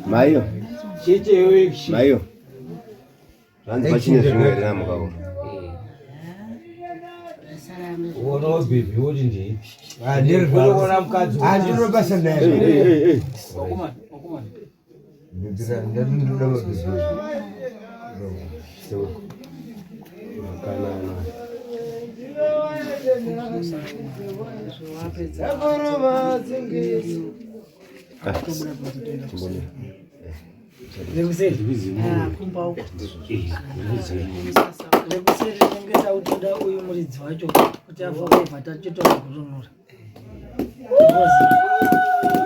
Maio. Maio. Ranzi pachine zvimwe rina mukavo. Ono bibi uri ndi. Andiri kuona mukadzi. Andiri basa naye. Okuma. Bibira ndindoda bibi. So. Nekuseringeta utoda uyu muridzi wacho kuti avhokebva tachitora gurunura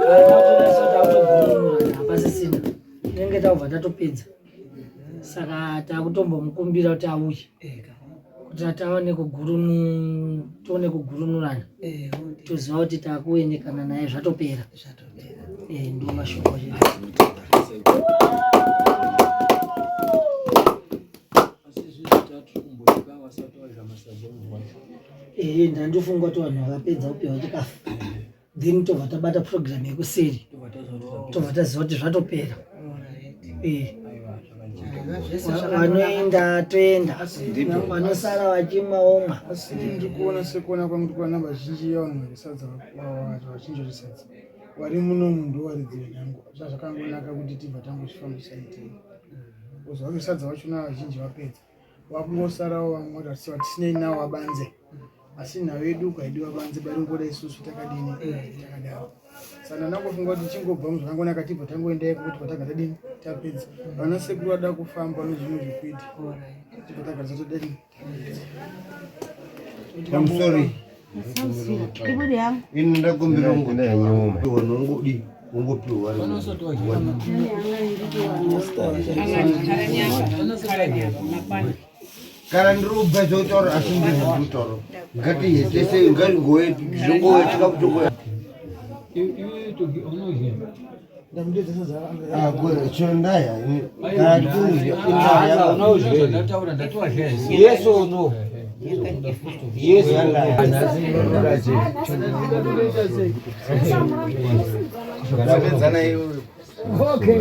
kana utoda autogurunura hapasisina nenge taubva tatopedza saka takutombomukumbira kuti auye kuti tione kugurunurana toziva kuti takuendekana naye zvatopera ndo mashoko ndandofunga kuti vanhu vakapedza kupiwa chikafu then tobva tabata program yekuseri tobva taziva kuti zvatopera vanoenda toenda vanosara vachimwa omwa. Asi ndiri kuona sekuona kwangu kwana vazhinji yavanhu varisadza vachinjorisadza vari muno munhu waridzi venyangu zvazvakangonaka kuti tibva tangozvifambisa itei uzva vesadza vachona vazhinji vapedza vakungosarawo vamwe ratisiva tisinei navo vabanze asi nhau yedu ukaidi vabanze baringoda isusu takadini takadaro saka ndangofunga kuti tichingobva muzvakangonaka tibva tangoendai kuti patagara tapedza vana sekuru vada kufamba nezvimwe zvekuita tibva tagara tatodini. I'm sorry. Ini ndakumbira nyuma wanongodi ungopiwa kana ndiriubva zvotaura asi ndizvokutaura ngatiyetese ngaringowe zvongowetika kutoko chondaya yes or no. Yes, okay.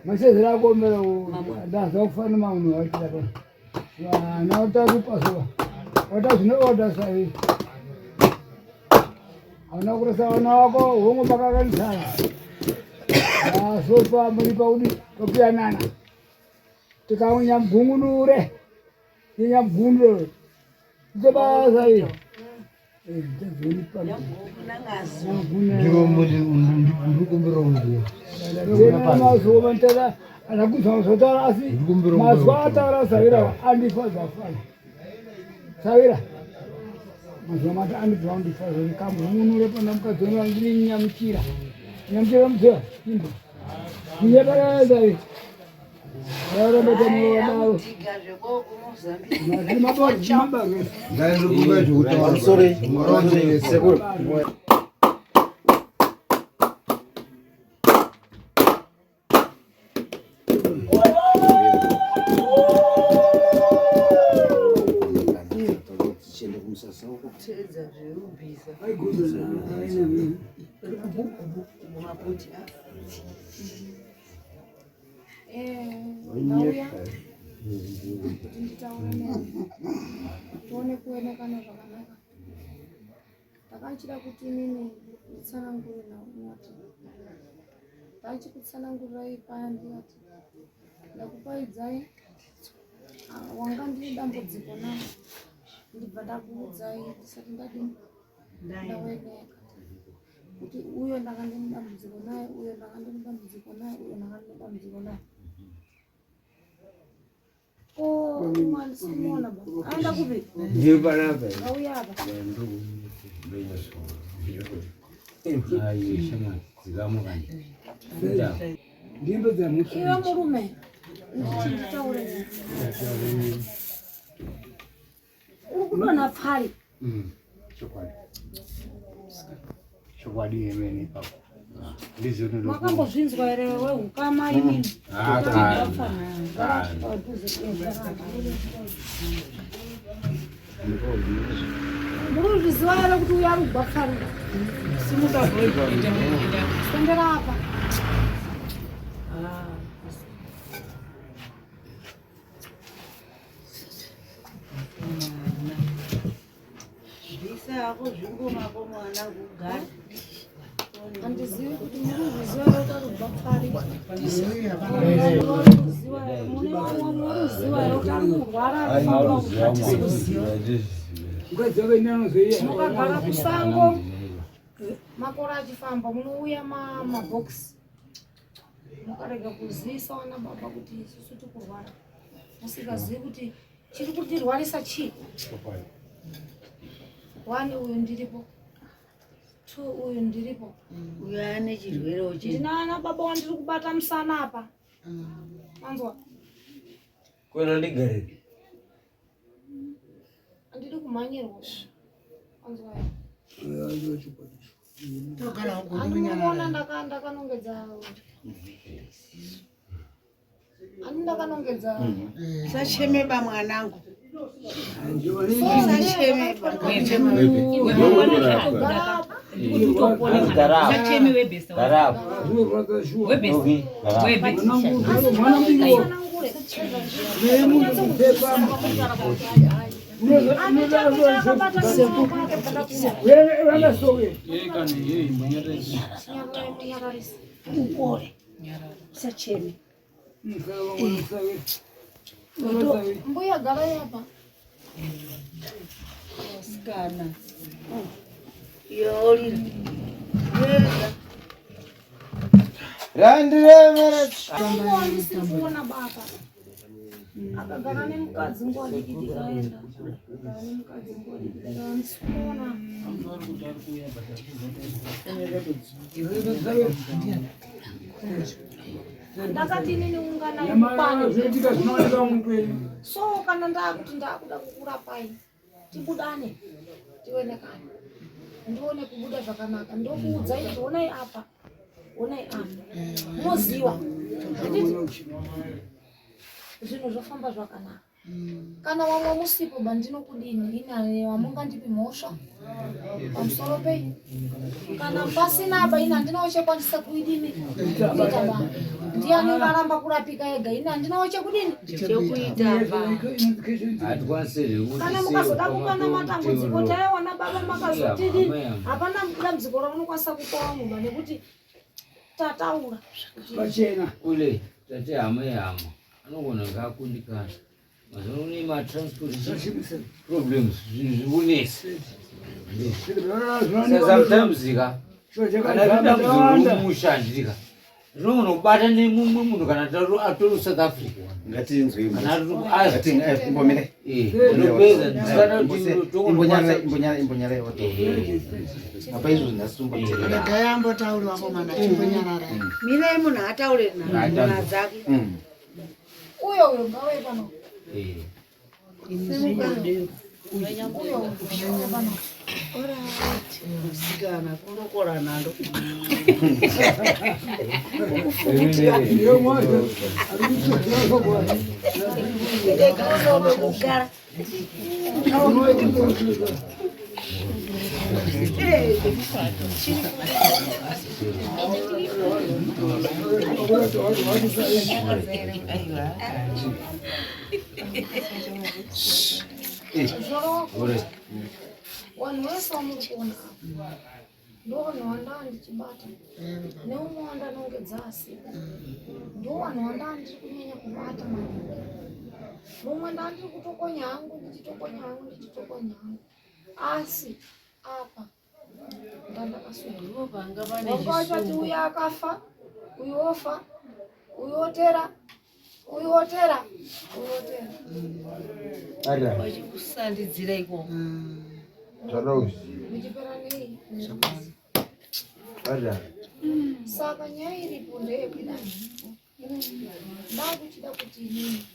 Masezera komera ndaza kufana maunhu waita na utarupaso wata zvinoda sai ana kurasa wana wako hongo makakanisana sofa muri paudi topianana tikaunya mgungunure nyamgunuro tobasa hiyo tuone kuonekana zvakanaka. Takachira kuti mimi tsanangure na unoti. Tachikutsanangurai paya ndiyati. Ndakupaidzai wanga ndiri dambudziko na ndibva ndakuudzai ndisati ndadini ndaweneka kuti uyo ndanga ndine dambudziko naye uyo ndanga ndine dambudziko naye uyo ndanga ndine dambudziko naye. Mwana simona baba anda kupi ndiba napa auya hapa ayi shema zigamukanye ndimbo za mtu iwe murume ndichitaure ukudona pfari chokwadi yemene papa makambozvinzwa here wewe ukama imini muri kuzviziva here kuti uya rugwa pfari Sendera hapa. Andizivi kuti muri ruziva rotarubva pari. Muruziva rotari kurwara mukagara kusango makore achifamba munouya mabhokisi mukarega kuzivisa vana baba kuti isusu tiri kurwara musikazivi kuti chiri kutirwarisa chii. 1 uyu ndiripo, 2 uyu ndiripo, uyu ane chirwere ndina ana baba wandiri kubata musana apa manzwa kwena ndigarire andidi kumhanyirwa manzwa andimuona ndakanongedza ani ndakanongedza sachemeba mwanangu mbuya garai apa sikana yoli ndisikuona baba akagara nemukadzi nguva diki ndikaenda agara nemukadzi nguva diki ndikaenda ndisikuona ndakati inini ungana so kana ndakuti ndakuda kukurapai tibudane tionekane ndione kubuda zvakanaka ndokuudzai kuti onai apa onai apa moziva zvinhu zvofamba zvakanaka. Kana wamwe musipo bandinokudini ina wamungandipi mhosva pamusoro penyu kana pasina aba ina ndinowachekwanisa kuidini kuita baba ndiani varamba kurapika ega ina ndinowachekudini chekuita kana mukazoda kukana matambudziko taiona baba makazotidini hapana dambudziko raunokwanisa kupawa munhu nekuti tataura pachena ule tate hama yehama anogona ngakundikana mazano une matransportation problems zviunesi sometimes kana dambudziko romushandika rinogona kubata nemumwe munhu kana atori South Africa ngatinzwe imbomire nopedza imbonyara yoto apa izvo ndasumba ndayambotauriwako mana chimbonyarara mirei munhu ataure nhana dzake uyo ngawei pano sikana kunokora nando wanhu vese vamurikuona ndo vanhu vandaa ndichibata neumwe wandanongedzasi ndo vanhu vandaa ndiri kunyanya kubata maningi mumwe ndaa ndiri kutokonya hangu ndichitokonya hangu asi apa ndandakasuvavangavachati uyu akafa uyu ofa uyu otera uyu otera vachikusandidzira iko muchipera nei saka nyaya iripo ndeyekuda mhipo ndakuchida kuti inini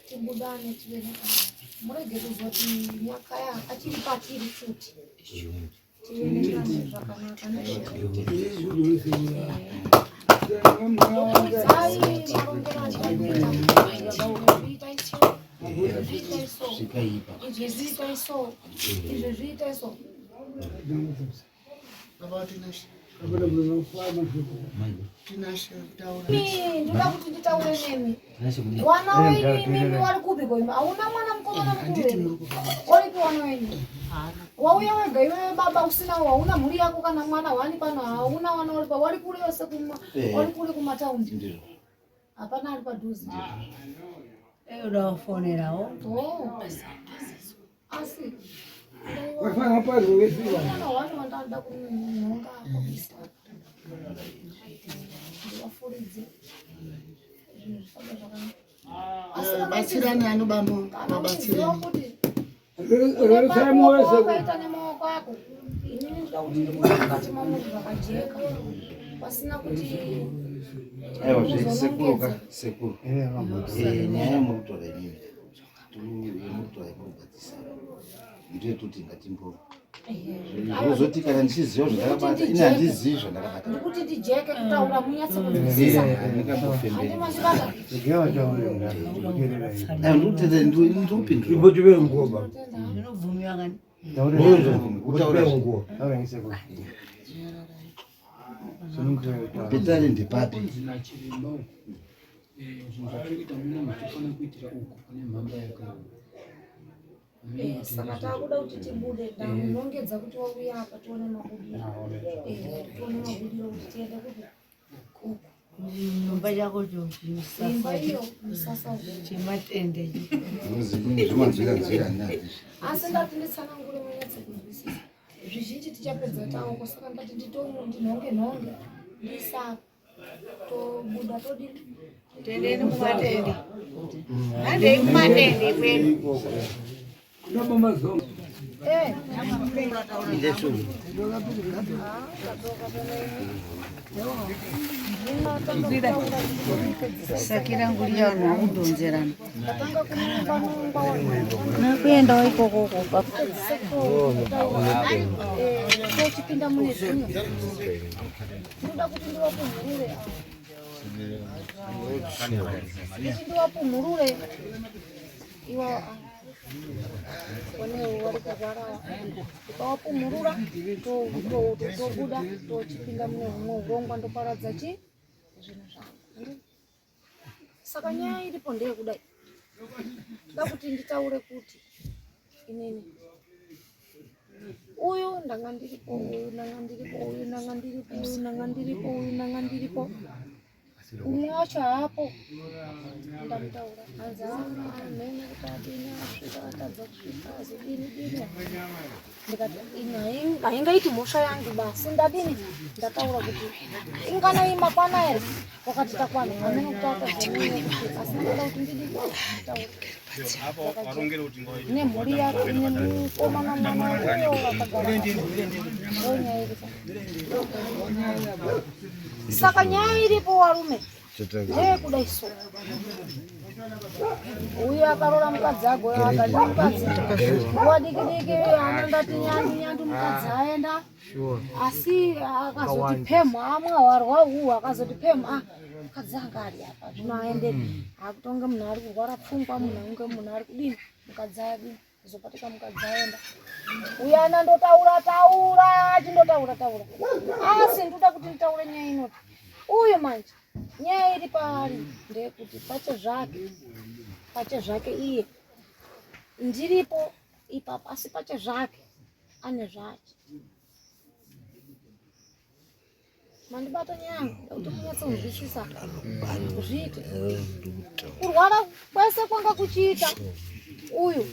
tibudane tive nekana murege kuzoti nyakaya achiri patiri futi tive nekana zvakanaka izvi zviitai so Ndoda kuti nditaure nemi. Wana wenyu mimi wari kupi koima? Hauna mwana mkomana mkuru. Walipi wana wenyu? Wauya wega iwe baba usina hauna mhuri yako kana mwana wani pana hauna wana walipa wali kule yose wali kule kumataundi. Ndio. Hapana ali padhuzi. udawafonerawo Asi. Wafanya pazi ngesiwa. Watu wanataka kununga kabisa. Ndiwafuridze. batsirani ano bambo Babatsirani. Rero wese. Kaita nemaoko ako. Inini ndoda kuti ndikati mamuti vakajeka. Pasina kuti Aiwa sekuru. Nyaya murutora inini. Murutora inobatsisa. Ndiye kuti ngatimbo. Zvozoti kana ndichiziva zvandakabata, ina handizivi zvandakabata. Ndikuti tijeke kutaura munyatse kunzwisisa. Ndikambofembera. Ndikupindura. Ibochiwe ngoba. zvinobvumiwa kani Petari ndipapi. Saka takuda kuti tibude ndamunongedza kuti wauya apa tione mabudiro. Tione mabudiro kuti tiende kuti nyumba chako imba iyo musasa chematende Zvimanzvira asi ndati nditsanangure munyatse kunzwisisa. Zvizhinji tichapedza taoko saka ndati ndinhonge ndisaka tobuda todini tendeni mumatende handei kumatende kwedu Nabo mazongo. sakira ngulia vanhu vakudhonzerana ndatanga kumumba nakuendawo ikoko tochipinda mune zvimwe ndoda kuti ndiwapumhurure kuti ndiwapumhurure iwa wanewo wari kurwara ukawapumhurura tobuda tochipinda mune humwe urongwa ndoparadza zvinhu zvangu. Saka nyaya iripo ndeyekudai ndoda kuti nditaure kuti inini uyu ndanga ndiripo uyu ndanga ndiripo uyu ndanga ndiripo uyu ndanga ndiripo uyu ndanga ndiripo umwe wacho hapo ndamutaura hanzi amene kuti adini asvika atadza kusvika azodini ndikati haingaiti mhosva yangu basi ndadini ndataura kuti inganaima kwana ere wakati takwana amene kuti atazii asi ndoda kuti ndidini nemhuri yako ine mukomana mwana wayo vakagara saka nyaya iripo warume ndeyekudai so uyu akarora mukadzi agoyo akati mukadzi nguva diki anandati nyandu mukadzi aenda asi akazoti pemu amwe warwa uhu akazoti pemu mukadzi anga ari apa zvino aendeni akutonge munhu ari kurwara pfungwa munhu unge munhu ari kudini mukadzi adini zopatika mukadzi aenda uyu anandotaura achindotaura asi ndoda kuti nditaure nyaya inoti uyu manje nyaya iri paari ndeyekuti pache zvake iye ndiripo ipapo asi pache zvake ane zvake. Mandibata nyangu kuti munyatse kunzwisisa zviite kurwara kwese kwanga kuchiita uyu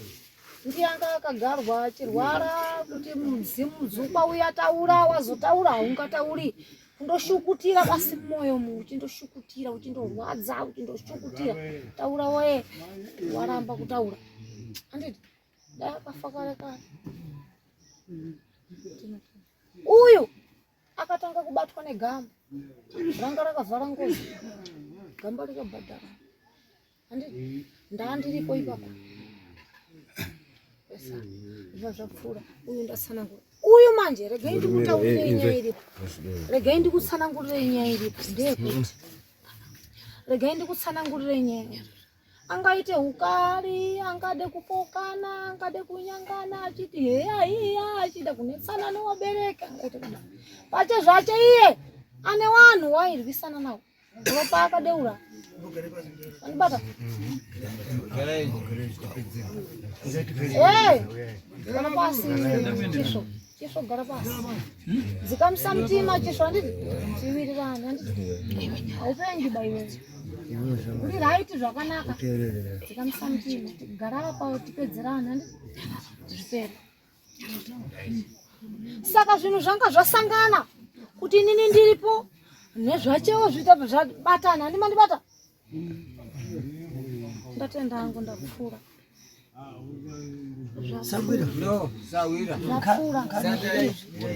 ndiyanga akagarwa achirwara kuti mudzimu dzukwa uya ataura wazotaura haungatauri kundoshukutira basi mumwoyo uchindoshukutira uchindorwadza uchindoshukutira taura woye waramba kutaura handiti dai akafa kare uyu akatanga kubatwa negamba ranga rakavhara ngozi gamba rikabhadhara handiti ndandiripo ipapo zvapfuura uyu ndatsanangura uyu manje regai ndikutaurire nyaya iripo regai ndikutsanangurire nyaya iripo ndeyekuti regai ndikutsanangurire nyaya angaite ukali, angade kupokana, angade kunyangana, achiti heya achida kunetsana newabereka, angaite kudai. Pache zvache iye ane wanhu wairwisana nawo. Ropa akadeura. Anibata. Gara pasi. Chisho gara pasi. Zikamsa mtima chisho anditi. Chiwirirana anditi. Aupengi baiwe. Uri right zvakanaka. Zikamsa mtima. Gara pa tipedzerana anditi. Zvipera. Saka zvinhu zvanga zvasangana kuti inini ndiripo nezvachewo zvita zvabatana andima ndibata. Ndatenda hangu ndakufura. Sawira. No, sawira. Ndakufura.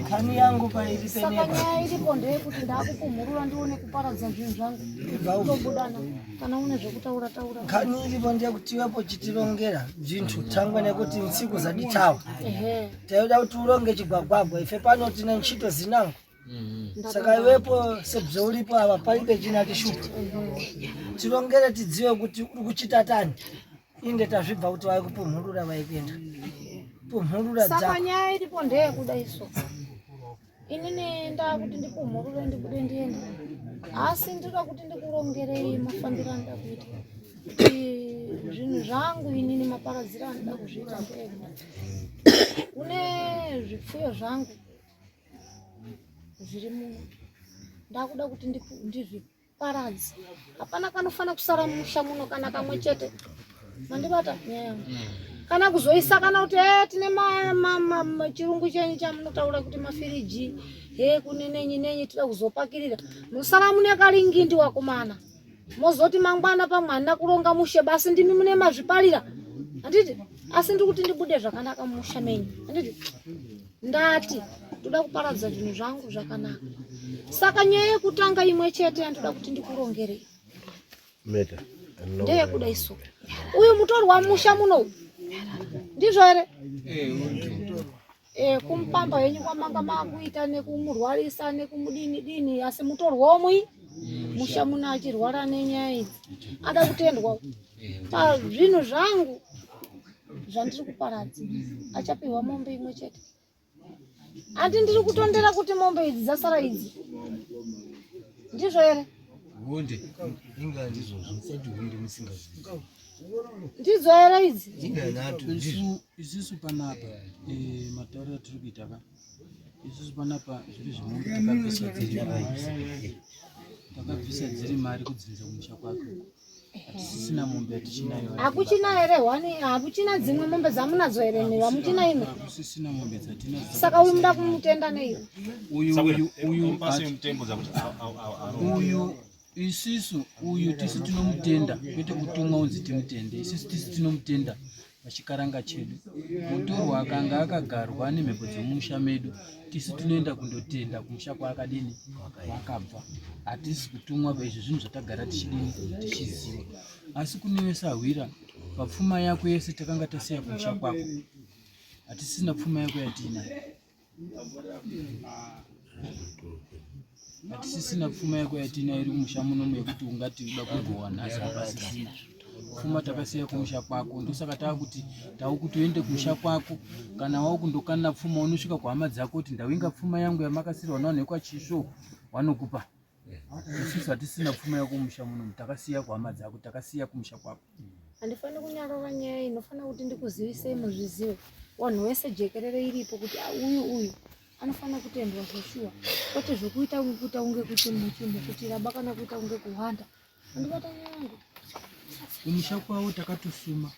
Kani yangu pairi Saka nyaya iripo ndeyekuti ndakupumhurura ndione kuparadza zvinhu zvangu. Tobudana kana une zvekutaura taura. kani iripo ndeyekuti iwepo chitirongera zvintu tangwe nekuti ntsiku zaditawa. Taida kuti uronge chigwagwagwa ife pano tina ntchito zinango. Saka iwepo sebzeulipo apa palibe china chishupa. Tirongere tidziwe kuti uri kuchita tani. Inde tazvibva kuti waikupumhurura waipinda. Pumhurura dzako. Saka nyaya iripo ndeyekudaiso. Inini ndakuti ndipumhurure ndibude ndiende. Asi ndira kuti ndikurongere mafambiro andida kuita. Zvinhu zvangu inini maparadzira andida kuzviita ndega. Kune zvipfuyo zvangu zviri muno. Ndakuda kuti ndizviparadze. Hapana kanofana kusara mumusha muno kana kamwe chete. Mandibata nyaya. Kana kuzoisa kana kuti tine chirungu chenyu chamunotaura kuti mafiriji kune nenyi tida kuzopakirira. Musara mune kalingindi wakomana. Mozoti mangwana pamwana kuronga mushe basi ndimi mune mazvipalira. Anditi asi ndikuti ndibude zvakanaka mumusha menyu. Anditi ndati toda kuparadza zvinhu zvangu zvakanaka. Saka nyaya yekutanga imwe chete yandoda kuti ndikurongere. Meta. Ndeyekudaiso. Uyu mutorwa musha muno. Ndizvo ere? Kumpamba yenyu kwamanga makuita nekumurwarisa nekumudini asi mutorwa omwe musha muno achirwara nenyaya idzi. Ada kutendwa. Zvinhu zvangu zvandiri kuparadza achapiwa mombe imwe chete. Andi ndiri kutondera kuti mombe idzi dzasara idzi. Ndizvo ere? Wonde. Inga ndizo zvisedwiri musingazivi. Ndidzo ere idzi? Isusu panapa matauro atiri kuita ka. Isusu panapa zviri zvinonge takabvisa dziri mari. Takabvisa dziri mari kudzinza kumusha kwako. Hatisisina mombe atichinayo. Hakuchina ere wani hakuchina dzimwe mombe dzamunadzo ere nevamuchina imwe? Hakusisina mombe dzatinadzo. Saka uyu muda kumutenda nei? Uyu isusu uyu tisi tinomutenda kwete kutumwa unzi timutende. Isusu tisi tinomutenda pachikaranga chedu. Mutorwa akanga akagarwa nemhepo dzemumusha medu tisi tunoenda kundotenda kumusha kwaakadini wakabva. Hatisi kutumwa paizvo zvinhu zvatagara tichidini tichiziva. Asi kunewe Sawira papfuma yako yese takanga tasiya kumusha kwako. Hatisina pfuma yako yatinayo. Hatisisina pfuma yako yatinayo iri kumusha muno yekuti ungati uda kugowa nhasi hapasisina. Pfuma takasiya kumusha kwako ndosaka takuti takuti uende kumusha kwako kana wakundokana pfuma unosvika kuhama dzako kuti ndawinga pfuma yangu yamakasirwa nawo nekwachisvo wanokupa. Isusu hatisina pfuma yako kumusha muno takasiya kuhama dzako takasiya kumusha kwako. Handifani kunyarara nyaya inofana kuti ndikuzivisei muzvizive. Wanhu wese jekerere iripo kuti uyu anofana kutendwa zveshuwa. Kwete zvokuita unge kuti muchimu kuti raba kana kuita unge kuhanda. Handibata nyangu. Kumusha kwawo takatusuma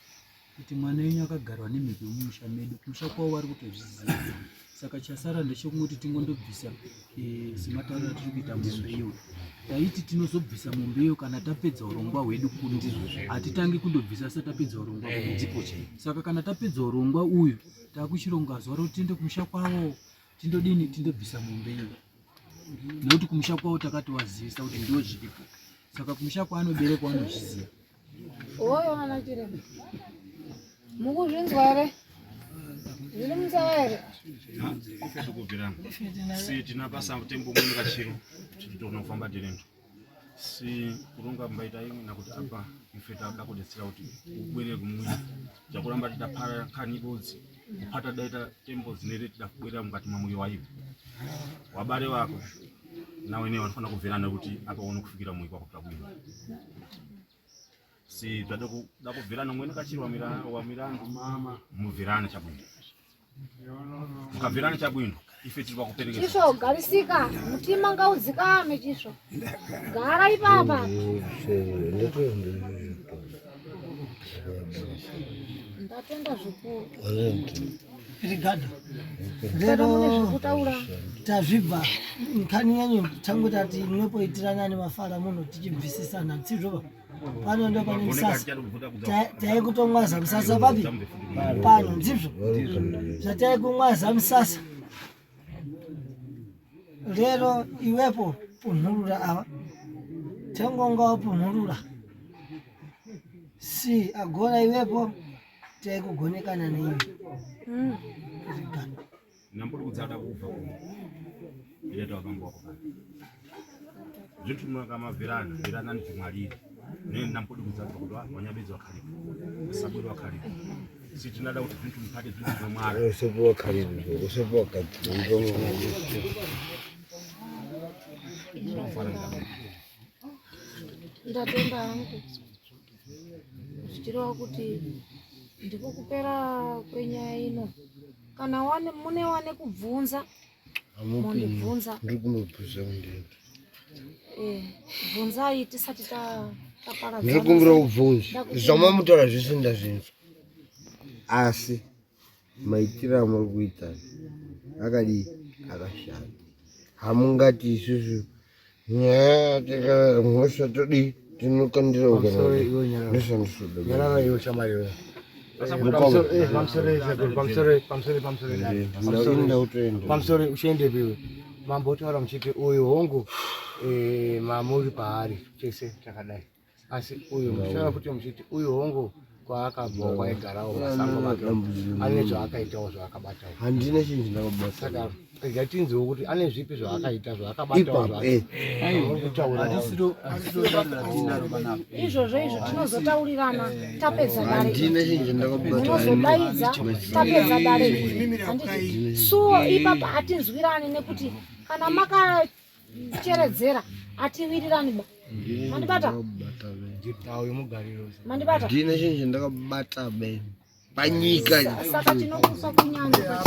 kuti mwana wenyu akagarwa nemhepo mumusha medu. Kumusha kwawo wari kutozviziva. Saka chasara ndechekungoti tingondobvisa sematauro atiri kuita mombe iyo. Taiti tinozobvisa mombe iyo kana tapedza urongwa hwedu kuno. Hatitangi kundobvisa sa tapedza urongwa hwedu. Saka kana tapedza urongwa uyu takuchironga zuva roti tiende kumusha kwawo tindodini tindobvisa mombe iyo. Nekuti kumusha kwawo takati wazivisa kuti ndio zviripo. Saka kumusha kwaanoberekwa anozviziva. Oyo ana chiremba. Mukuzvinzwa ere? Zviri munzava ere? Ife tikubvirana. Si tinapasa mutembo mumwe kachiro kuti tinofamba tirendo. si kulunga mbaita imwe nakuti apa ife tabda kudetsera kuti ubwere kumwiri chakuramba tidapara nkhani ibodzi kuphata daita tembo zinere tidakubwera mukati mwa moyo waiwo wabale wako nawe ne wanofana kubverana kuti apa uno kufikira moyo wako kabwino si da kubverana mwene kachirwa wa mirandu mama mubverana chabwino mukabverana chabwino ife tiri pakuperekeza chisvo garisika mutima ngaudzikame chisvo gara ipapa ndatenda zvikuru Rigadho lero tazvibva nkhani yanyu tangu tati mwepoitirana nemafara muno tichibvisisana sizvo pano ndo pane musasa taikutomwaza musasa papi pano ndizvo zvataikumwaza musasa lero iwepo punhurura ava tengongawo punhurura si agora iwepo taikugonekana neimi namburi kudzada kubva ileta wakambo wako pano zvinthu mukamabverana bverana ndimwalire neni namburi kudzada kuti wanyabedzi wakhalipo usabwere wakhalipo si tinada kuti zvinthu muphate zvinthu zvomwara usepo wakhalipo usepo wakadziro ndatenda hangu zvichireva kuti ndiko kupera kwenyaya ino kana mune wane kubvunza mondibvunza ndikunobvunza ndini bvunzai tisati taparadzana ndikumbira kubvunza zvamamutaura zvese ndazvinzwa asi maitiro amuri kuita akadii akashata hamungati isusu nyaya tikamhosva todii tinokandira ukanaanesandisodaiwe pamusoro uchiende piwe mambotaura muchiti uyu hongu mamuri paari chese chakadai asi uyu muchitaura kuti muchiti uyu hongu kwaakabva kwaigarawo masango make ane zvaakaitawo zvaakabatawo handina chinhu ndakabata saka ngatinziwo kuti ane zvipi zvaakaita zvaakabatawo izvozvo tinozotaurirana tapedza handina chinhu ndinozodaidza tapedza dare handiti suwo ipapa hatinzwirani nekuti kana makacheredzera hatiwirirani ba mandibata mandibata ndina chinhu ndakabata be panyika saka tinokusa kunyanza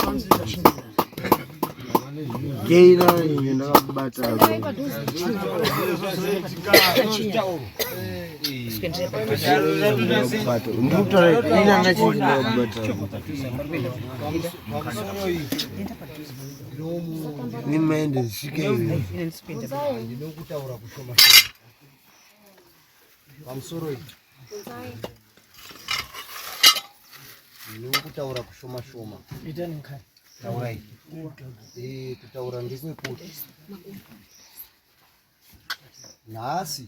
geina chinhu ndakabata ndikutaura chinhu ndakabata nimaende zvisvike ndinokutaura kushoma pamusoro iyi ndinokutaura kushoma shoma itani nkhani taurai kutaura ndekwekuti nhasi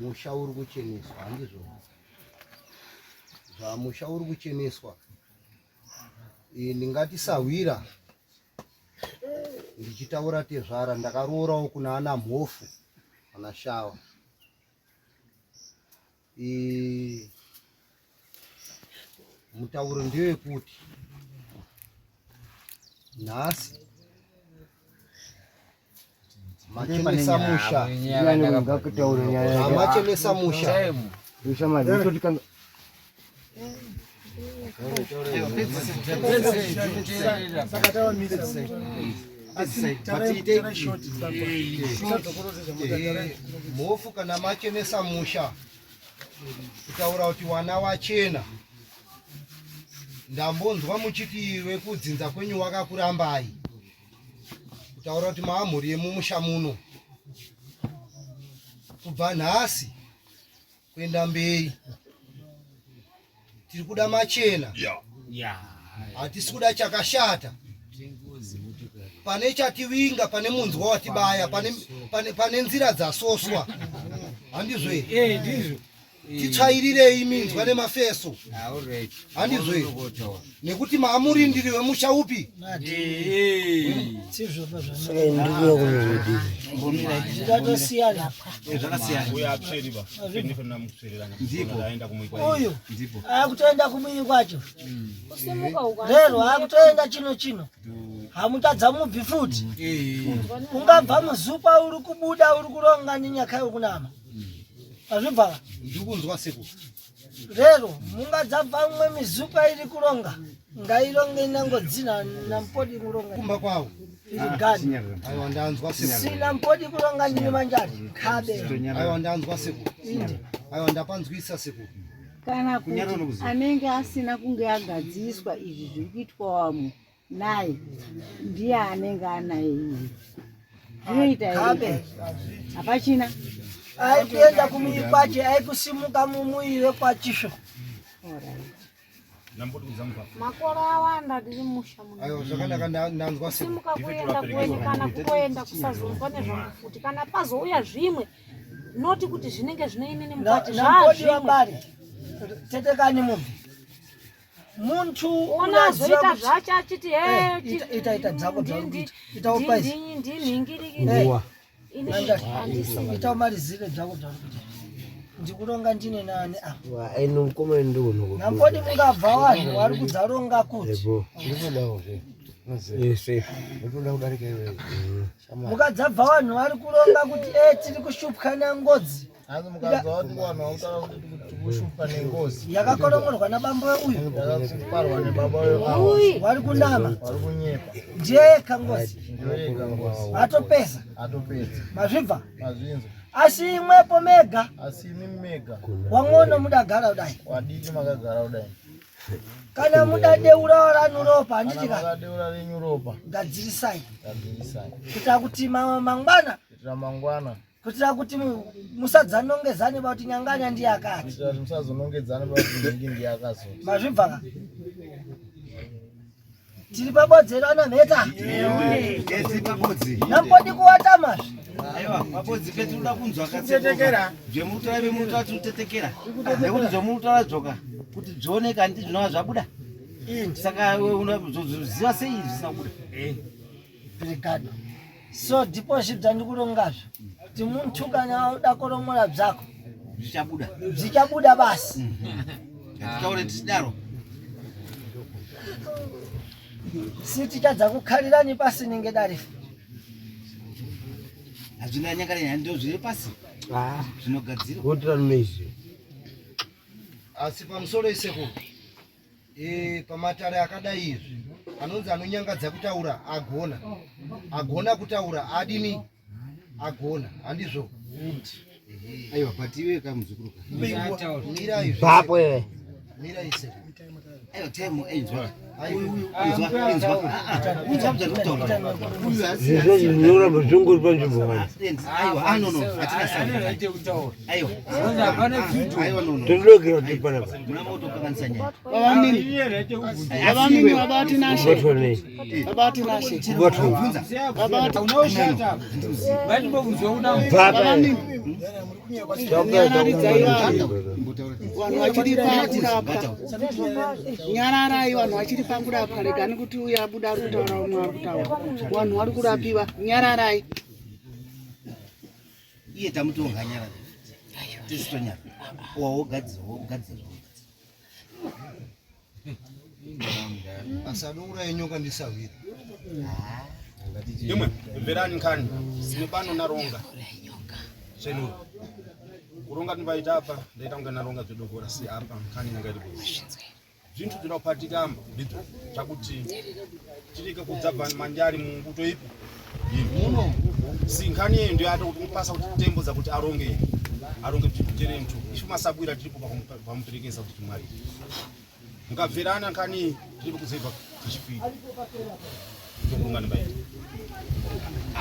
musha uri kucheneswa handizvo zvamusha uri kucheneswa ndingatisahwira ndichitaura tezvara ndakaroorawo kuna ana mhofu ana shawa mutauro ndewekuti nhasi machenesa musha amachenesa musha mhofu kana machenesa musha kutaura kuti wana wachena ndambonzwa muchiti wekudzinza kwenyu wakakurambai kutaura kuti maamhuri yemumusha muno kubva nhasi kuenda mberi tiri kuda machena hatisi kuda chakashata pane chativinga pane munzwa watibaya pane nzira dzasoswa handizvo here titsvairire iminzwa nemafeso handizve nekuti maamurindiriwe musha upi uyu akutoenda kumwiri kwacho lero akutoenda chino hamutadza mubvi futi ungabva muzupa uri kubuda uri kuronga ninyakayo kunama azvibva ndikunzwa siku lero mungadzabva mumwe mizupa iri kuronga ngaironge inangodzina nampodi kuronga kumba kwawo gani aiwa ndanzwa siku sina mpodi kuronga ndini manjari kabe aiwa ndanzwa siku aiwa ndapanzwisa siku kana kuti anenge asina kunge agadziswa izvi zviri kuitwa wamo naye ndiye anenge anaye iyi zvinoita here hapachina aikuenda kumwiri kwache aikusimuka mumuire kwachisvo makore awanda ndiri musha muno aiwa zvakanaka ndanzwa siku simuka kuenda kana kutoenda kusazonzwa nezvangu futi kana pazouya zvimwe noti kuti zvinenge zvinoinini mukati nampodi wambari tetekani mubvi muntu ona zoita zvacho achiti ita dzako dzakuita itaupaizi ndinhingirikire ita umarizire dzako dzakuita ndikuronga ndine nani apa eno mukoma ndono nampodi mungabva vanhu vari kudzaronga kuti mukadzabva vanhu vari kuronga kuti tiri kushupwa ngodzi yakakoromorwa nabambo uyu vari kunama ndiyeka ngozi atopesa mazvibva asi imwepo mega wang'ono mudagara kudai kana mudadeura ranyu ropa handitika gadzirisai kuitira kuti mangwana kuitira kuti musadzanongedzane kuti nyanganya ndiye akati mazvibva tiri pabodzerana mheta nampodi kuwata mazvi aiwa mabodzi petinoda kunzwa akatsetekera zvemutaura vemutaura tinotetekera nekuti zvomutaura dzoka kuti dzioneka handiti zvinova zvabuda saka unoziva sei izvi zvisina kubuda brigado so ndipo zvibva ndikurongazvo kuti muntu kana uda koromora bzako zvichabuda basi titaure tichidaro si tichadza kukhalirani pasi ningedarifu hazvina nyangaranya ndo zviri pasi zvinogadzirwa wotira noizi asi pamusoro iseko pamatare akadai izvi anonzi anonyangadza kutaura agona kutaura adini agona handizvo aiwa patiwe kamuzukuru mira izvi papwe mira iseko aiwa time einzwa zizvo zvinoramba zvingori panzvimbo todokera kuti panapa nyararai vanhu vachiri pangurapa regani kuti uya abuda ari kutaura umwe ari kutaura vanhu vari kurapiwa nyararai iye tamutonga nyarara tisitonyara wogadzira asadoura yenyoka ndisavira imwe mverani nkani sine pano naronga chenuru kuronga tinovaita apa ndaita kunge naronga zvedogora si apa nkani nanga iripo zvintu zvinopatikamba ndizvo zvakuti tirike kudzabva manjari mumbuto ipi muno si nkani yeyo ndiyo ata kuti mupasa kuti tembo dzakuti aronge zvikuterentu ifu masabwira tiripo pamuperekesa kuti mwari mukabverana nkani tiripo kuzebva kachipiri tokurunga nebaita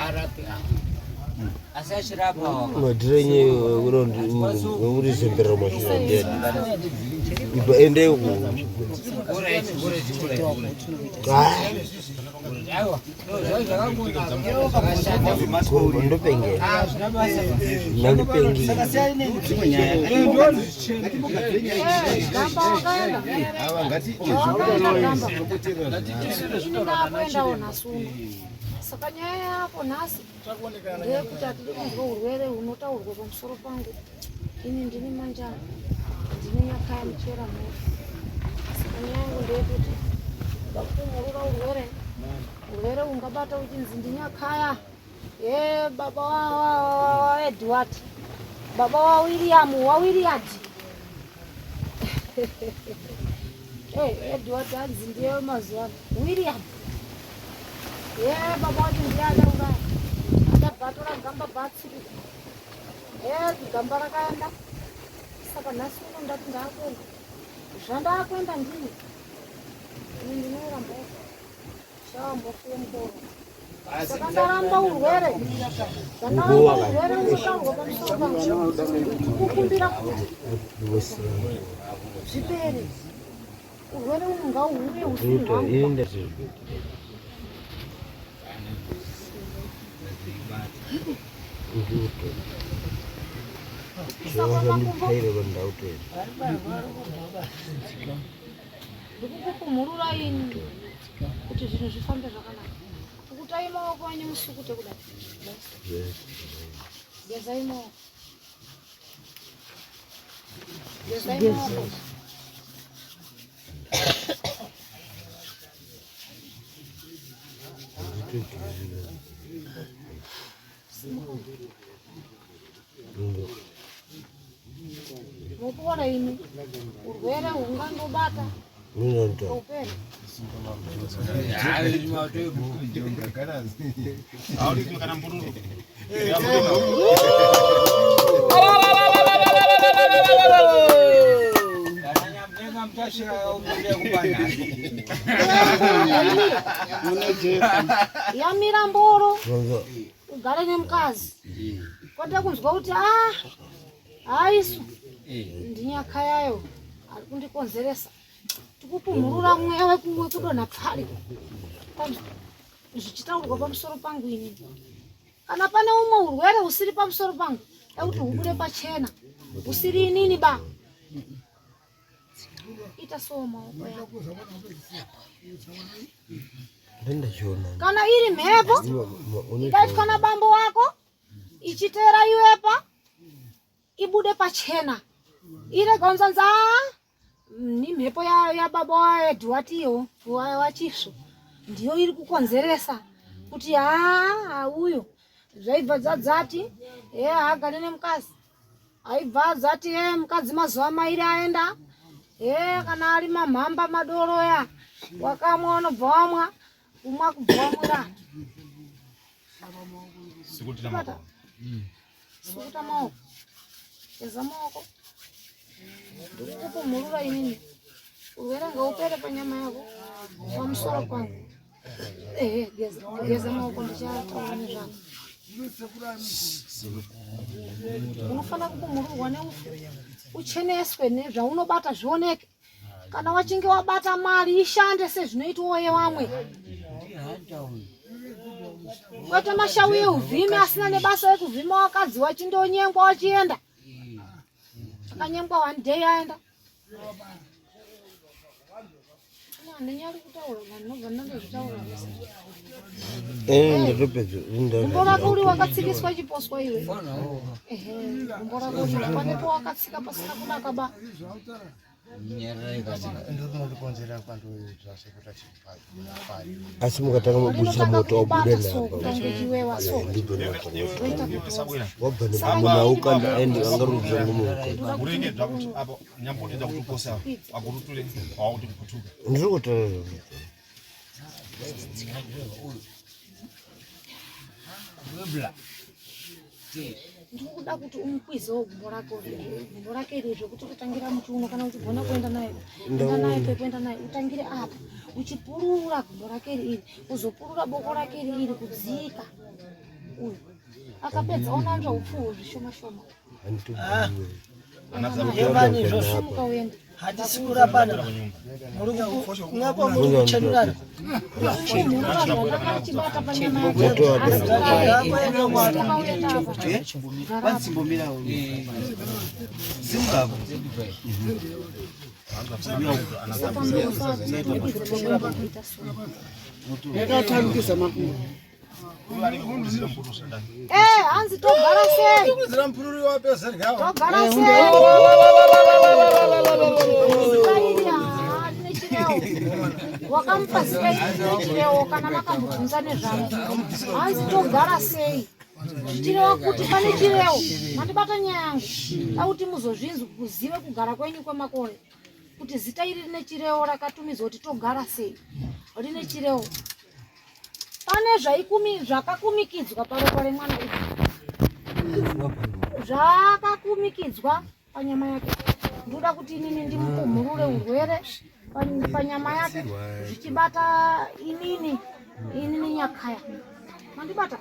arapi asi achirapa madirenye uri zemberera mashina ndiyani iba endei Saka nyaya yako nhasi ndeyekuti hatidi kunzwa urwere hunotaurwa pamusoro pangu. Ini ndini manjani, ndine nyakaya muchera mhuri. Saka nyaya yangu ndeyekuti ndakupumurura urwere hungabata uchinzi ndinyakaya. Baba wa Edward, baba wa Williard. Edward hanzi ndiye mazuva William. Baba wacho ndiye adauraya. Adabhatora gamba bhatsiri. Gamba rakaenda. Saka nhasi uno ndati ndakwenda. Zvandakwenda ndini. Ini ndinoramba chambofuye mukoro. Saka ndaramba urwere. Urwere unotaurwa pamusoro pangu. Kukumbira kuti zvipere. Urwere uno ngauhuye usiri hwangu. Ndikukupumurura ini kuti zvinhu zvifambe zvakanaka. Kukutai maoko enyu musukute kudai. Gezai maoko. Gezai maoko. Mukuona ini urwere hungandobata upere. Yamira mboro ugare nemukazi kwata kunzwa kuti aisu ndinyakayayo ari kundikonzeresa. Tikupumurura mweya wekudonha pfari zvichitaurwa pamusoro pangu ini. Kana pane umwe urwere husiri pamusoro pangu ekuti hubude pachena husiri inini ba. Ita so maoko yako. Kana iri mhepo ikaitwa nabambo wako ichiteera iwepa ibude pachena. Ire gonzanza ni mhepo ya baba wa Edward iyo wachisvo ndiyo iri kukonzeresa kuti uyu zvaibva dzadzati agare nemukazi. Aibva adzati mukadzi mazuva mairi aenda. Kana ari mamhamba madoroya wakamwa wanobva wamwa umwa kubva wamwira. Sikuta maoko. Geza maoko. Ndikukupumurura inini. Urwere ngaupere panyama yako pamusoro pangu. Geza maoko ndichataura nezvako. Unofana kupumururwa neufu. Ucheneswe nezvaunobata zvioneke. Kana wachinge wabata mari ishande sezvinoitwa yevamwe. Kwete mashawi euvhimi asina nebasa rekuvhima wakadzi wachindonyengwa wachienda. Akanyengwa one day aenda. Ndinyari kutaura vanobva ndandozvitaura. Gumbo rako uri wakatsikiswa chiposwa iwe. Gumbo rako uri panepo wakatsika pasina kunaka ba. Asi mukatanga mabudisa moto wabude napa wabva ukanda endi vangarudza ndiri kutaura Ndikuda kuti umukwizewo gumbo rake iri zvekuti kutangira muchiuno kana uchigona kuenda naye pekuenda naye utangire apa uchipurura gumbo rake iri uzopurura boko rake iri kudzika uyu akapedza unanzva upfuwo zvishoma shoma. Simuka uende. hatisikura pana ngako muri kuchenurana Anzi togara sei. Togara sei. Wakampa sei chireo kana makambobvunza nezvavo. Anzi togara sei. Chireo kuti pane chireo. Mandibata nyaya yangu. Auti muzozvinzwa kuzive kugara kwenyu kwemakore. Kuti zita iri rine chireo rakatumidzwa kuti togara sei. Rine chireo. Pane zvakakumikidzwa paroko remwana uyu. Zvakakumikidzwa panyama yake. Ndoda kuti inini ndimupumurure urwere panyama yake zvichibata inini Nyakaya. Mandibata?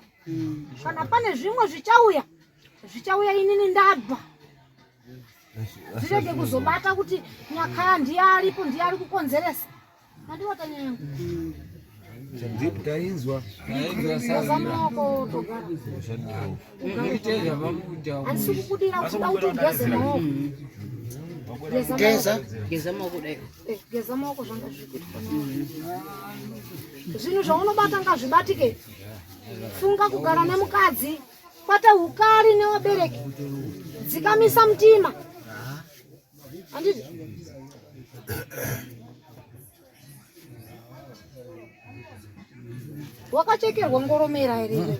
Kana pane zvimwe zvichauya inini ndabva. Zvirege kuzobata kuti Nyakaya ndiye aripo, ndiye ari kukonzeresa. Mandibata nyaya yangu. Ndainzwa Zamoko togara. Asi kukudira kuda kuti ugeze maoko. Geza maoko dai. Geza maoko zvanga zvikuitwa. Zvinhu zvaunobata ngazvibatike. Funga kugara nemukadzi, kwata hukari newabereki. Dzikamisa mutima. Anditi? Wakachekerwa ngoromera ere.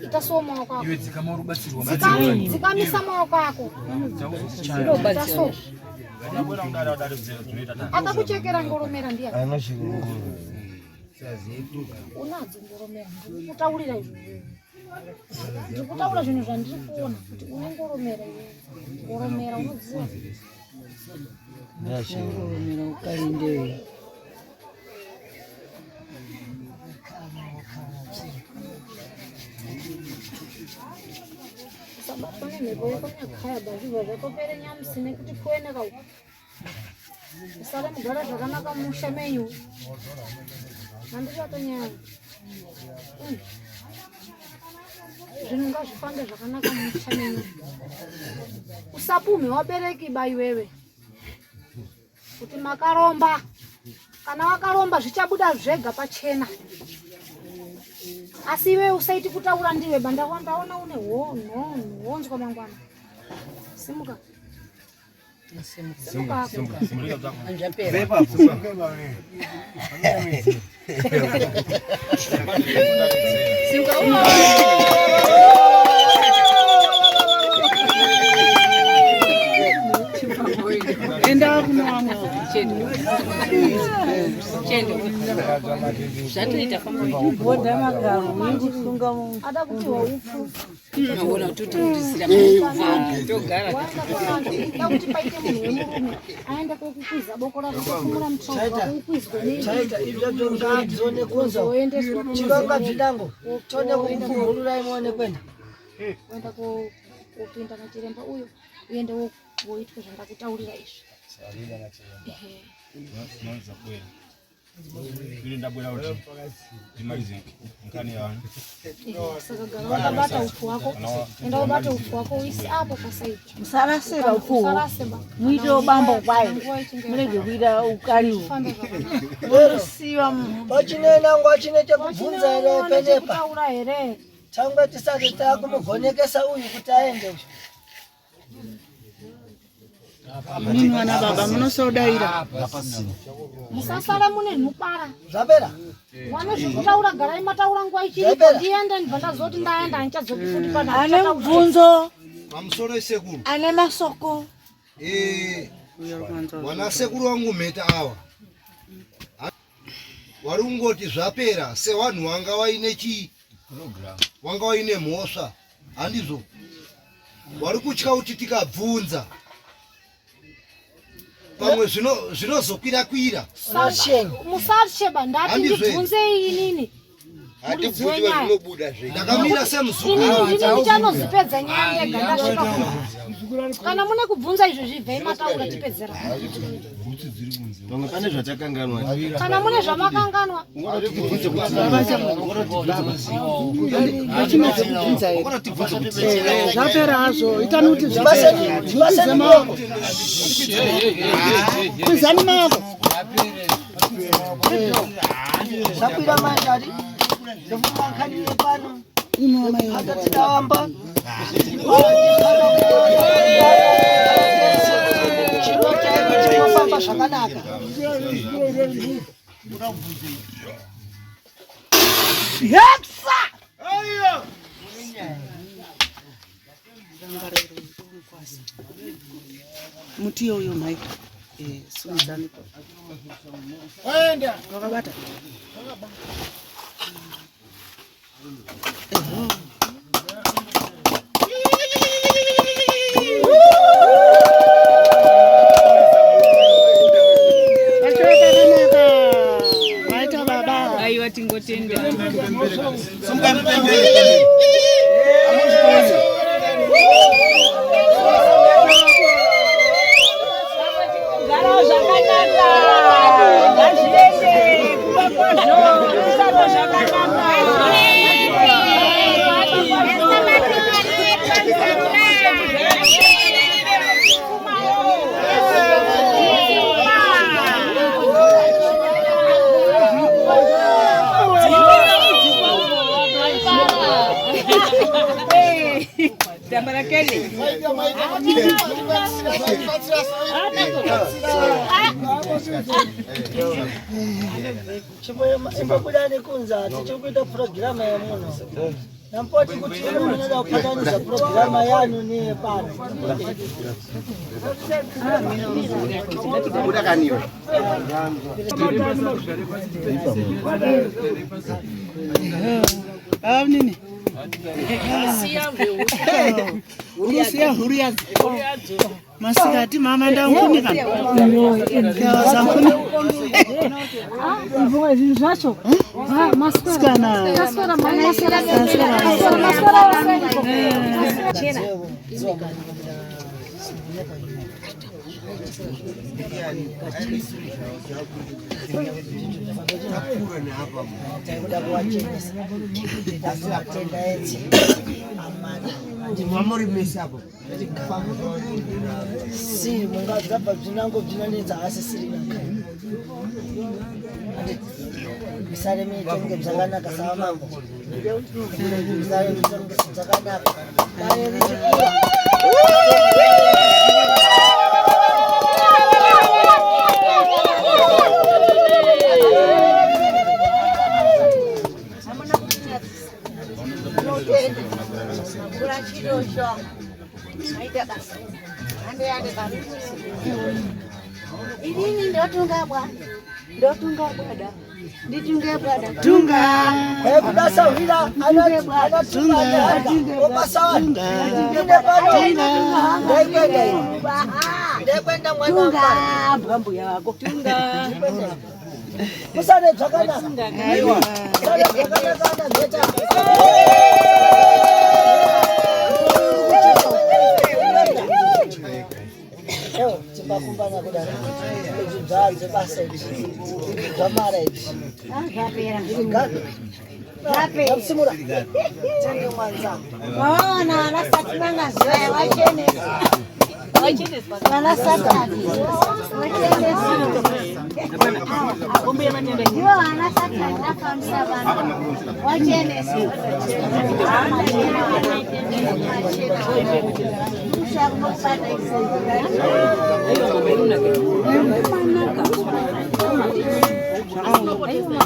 Itasowa maoko ako. Dzikamisa maoko ako. Itasowa. Akakuchekera ngoromera ndiye. Unadzo ngoromera. Ndikutaurira izvi. Ndikutaura zvinhu zvandiri kuona kuti une ngoromera iwe. Ngoromera unodziva. Ngoromera ukaende. Sabapane meboye kwa Nyakaya bazviva zvakopere nyamusine kuti kueneka uko. Sare mugara zvakanaka musha menyu. Mandibata nyaya. Zvinhu ngazvifambe zvakanaka musha menyu. Usapume wabereki bai wewe. Kuti makaromba. Kana wakaromba zvichabuda zvega pachena. Asi wewe usaiti kutaura ndiwe banda wandaona une honzwa mangwana. Simuka. Simuka. Vepa. Enda kumwamwe chendo. Zvatoita famba boda magaro nikusunga munhu. Ada kuti waufu. Unaona kuti ndisira togara. Ada kuti paite munhu wemurume aenda kokukwiza boko rako kumura mutsonga kukwizwa nei. Chaita ibyo ngadzone kunza. Oendeswa Chivanga bvidango. Tone kupumurura imone kwenda. Wenda kupinda nachiremba uyo uende woitwa zvandakutaurira izvi. Noza kweli. Ili ndabwera kuti ndimalize nkani yangu. Saka gara wakabata ufu wako. Enda ubate ufu wako uisi apo pasaidi. Musaraseba ufu. Mwito bambo kwaye. Murege kuita ukaliwo. Siwa Wachinena ngwachine chekubvunza ere penepa. Kutaura here. Tangwe tisati takumugonekesa uyu kuti aende uyu. Mimi mwana baba munosodaira. Musasara mune nhupara. Zvapera. Wanozvikutaura garai mataura nguwa ichiripo ndiende ndibva ndazoti ndaenda handichazokufundi pana. Ane mubvunzo. Pamusoro esekuru. Ane masoko. Wana sekuru wangu mheta awa. Warungoti zvapera sevanhu wanga waine chi wanga waine mhosva handizvo. Wari kutya kuti tikabvunza. Pamwe zvinozokwira kwira. Musarisheba ndati ndibvunzei inini. Hadi bvunzi vanobuda zve. Ndakamira semuzukuru. Ndini chanozipedza nyaya yega ndasvika kuno. Kana mune kubvunza izvo zvibvei mataura tipedzera. Vamwe pane zvatakanganwa. Kana mune zvamakanganwa. Zvapera hazvo itani kuti zvibaseni maoko zvapira mandari ndofuma nkhani yepano atatidawamba chinofamba zvakanaka heksa muti uyo mai sunzani enda wakabata aiwa tingotenda Tamarakeli. Chimbabudani kunza tichikuita programu ya muno. Nampoti kuti munoda kupataniza programu yanu ni pano. Udakaniwe. Nini? Urusia huria. Masikati mama ndakunika. Mvua zinacho. Maskana. Si mungazabva bzinango bzinonetsa asi siri nakai. Misale mitenge bzakanaka sawa mambo. Misale mitenge bzakanaka. Dai richikura. Ini ndotunga bwana. Nditunge bwana. Tunga. Kudasa hila anatunga. Obasawa. Ndine bado. Ndekwenda mwana Tunga. Bambu yako. Tunga. Musane zvakanaka. Aiwa. Musane zvakanaka ndeta. Ewo tipakumbana kudana. Ezibvanze basa izvi. Zvamara izvi. Zvapera. Zvapera. Simura. Tenge mwanza. Waona nasatimanga zaya wachenesa. Wala satani. Wachenesa. Akombe manyende. Yo ana satani nakamsa bana. Wachenesa. Wachenesa.